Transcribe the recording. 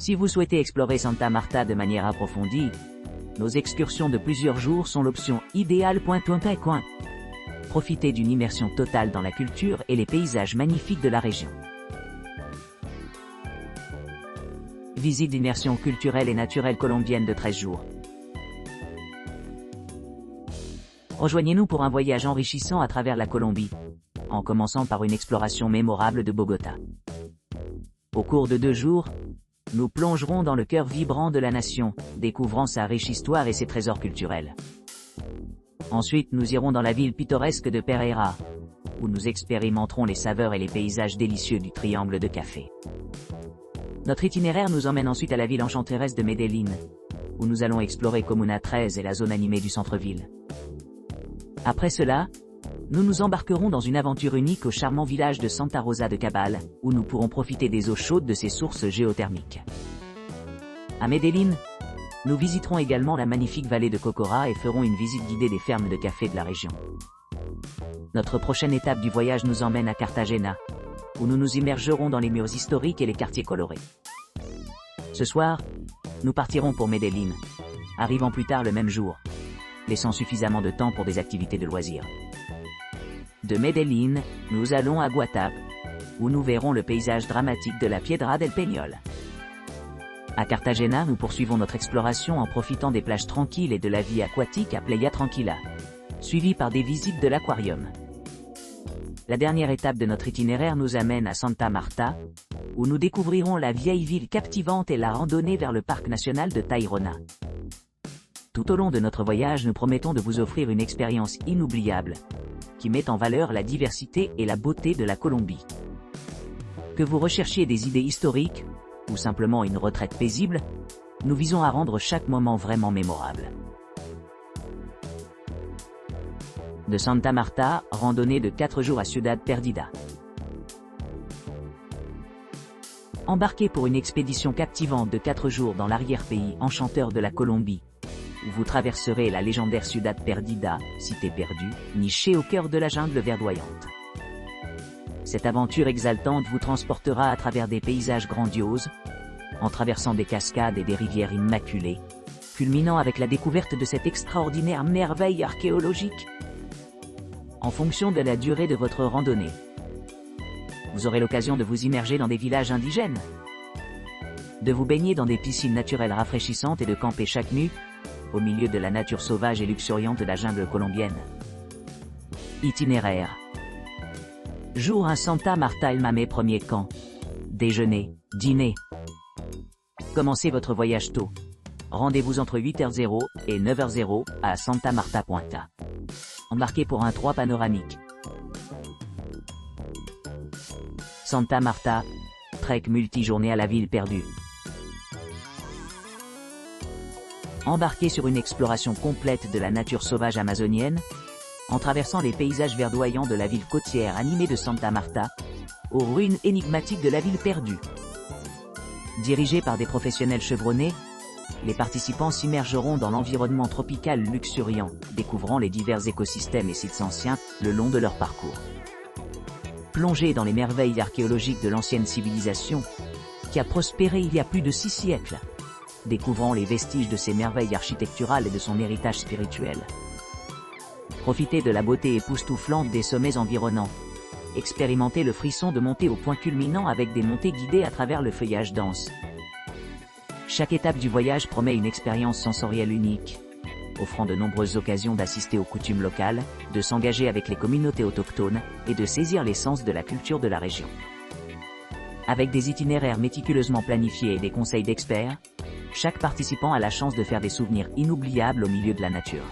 Si vous souhaitez explorer Santa Marta de manière approfondie, nos excursions de plusieurs jours sont l'option idéale. Profitez d'une immersion totale dans la culture et les paysages magnifiques de la région. Visite d'immersion culturelle et naturelle colombienne de 13 jours. Rejoignez-nous pour un voyage enrichissant à travers la Colombie, en commençant par une exploration mémorable de Bogota. Au cours de 2 jours, nous plongerons dans le cœur vibrant de la nation, découvrant sa riche histoire et ses trésors culturels. Ensuite, nous irons dans la ville pittoresque de Pereira, où nous expérimenterons les saveurs et les paysages délicieux du triangle de café. Notre itinéraire nous emmène ensuite à la ville enchanteresse de Medellín, où nous allons explorer Comuna 13 et la zone animée du centre-ville. Après cela, nous nous embarquerons dans une aventure unique au charmant village de Santa Rosa de Cabal, où nous pourrons profiter des eaux chaudes de ses sources géothermiques. À Medellín, nous visiterons également la magnifique vallée de Cocora et ferons une visite guidée des fermes de café de la région. Notre prochaine étape du voyage nous emmène à Cartagena, où nous nous immergerons dans les murs historiques et les quartiers colorés. Ce soir, nous partirons pour Medellín, arrivant plus tard le même jour, laissant suffisamment de temps pour des activités de loisirs. De Medellín, nous allons à Guatap, où nous verrons le paysage dramatique de la Piedra del Peñol. À Cartagena, nous poursuivons notre exploration en profitant des plages tranquilles et de la vie aquatique à Playa Tranquila, suivie par des visites de l'aquarium. La dernière étape de notre itinéraire nous amène à Santa Marta, où nous découvrirons la vieille ville captivante et la randonnée vers le parc national de Tayrona. Tout au long de notre voyage, nous promettons de vous offrir une expérience inoubliable, qui met en valeur la diversité et la beauté de la Colombie. Que vous recherchiez des idées historiques, ou simplement une retraite paisible, nous visons à rendre chaque moment vraiment mémorable. De Santa Marta, randonnée de 4 jours à Ciudad Perdida. Embarquez pour une expédition captivante de 4 jours dans l'arrière-pays enchanteur de la Colombie, où vous traverserez la légendaire Ciudad Perdida, cité perdue, nichée au cœur de la jungle verdoyante. Cette aventure exaltante vous transportera à travers des paysages grandioses, en traversant des cascades et des rivières immaculées, culminant avec la découverte de cette extraordinaire merveille archéologique. En fonction de la durée de votre randonnée, vous aurez l'occasion de vous immerger dans des villages indigènes, de vous baigner dans des piscines naturelles rafraîchissantes et de camper chaque nuit, au milieu de la nature sauvage et luxuriante de la jungle colombienne. Itinéraire. Jour 1 Santa Marta El Mame, premier camp. Déjeuner, dîner. Commencez votre voyage tôt. Rendez-vous entre 8h00 et 9h00 à Santa Marta Puerta. Embarquez pour un 3 panoramique. Santa Marta, trek multijournée à la ville perdue. Embarquez sur une exploration complète de la nature sauvage amazonienne, en traversant les paysages verdoyants de la ville côtière animée de Santa Marta, aux ruines énigmatiques de la ville perdue. Dirigés par des professionnels chevronnés, les participants s'immergeront dans l'environnement tropical luxuriant, découvrant les divers écosystèmes et sites anciens le long de leur parcours. Plongez dans les merveilles archéologiques de l'ancienne civilisation, qui a prospéré il y a plus de 6 siècles. Découvrant les vestiges de ses merveilles architecturales et de son héritage spirituel. Profitez de la beauté époustouflante des sommets environnants. Expérimentez le frisson de monter au point culminant avec des montées guidées à travers le feuillage dense. Chaque étape du voyage promet une expérience sensorielle unique, offrant de nombreuses occasions d'assister aux coutumes locales, de s'engager avec les communautés autochtones et de saisir l'essence de la culture de la région. Avec des itinéraires méticuleusement planifiés et des conseils d'experts, chaque participant a la chance de faire des souvenirs inoubliables au milieu de la nature.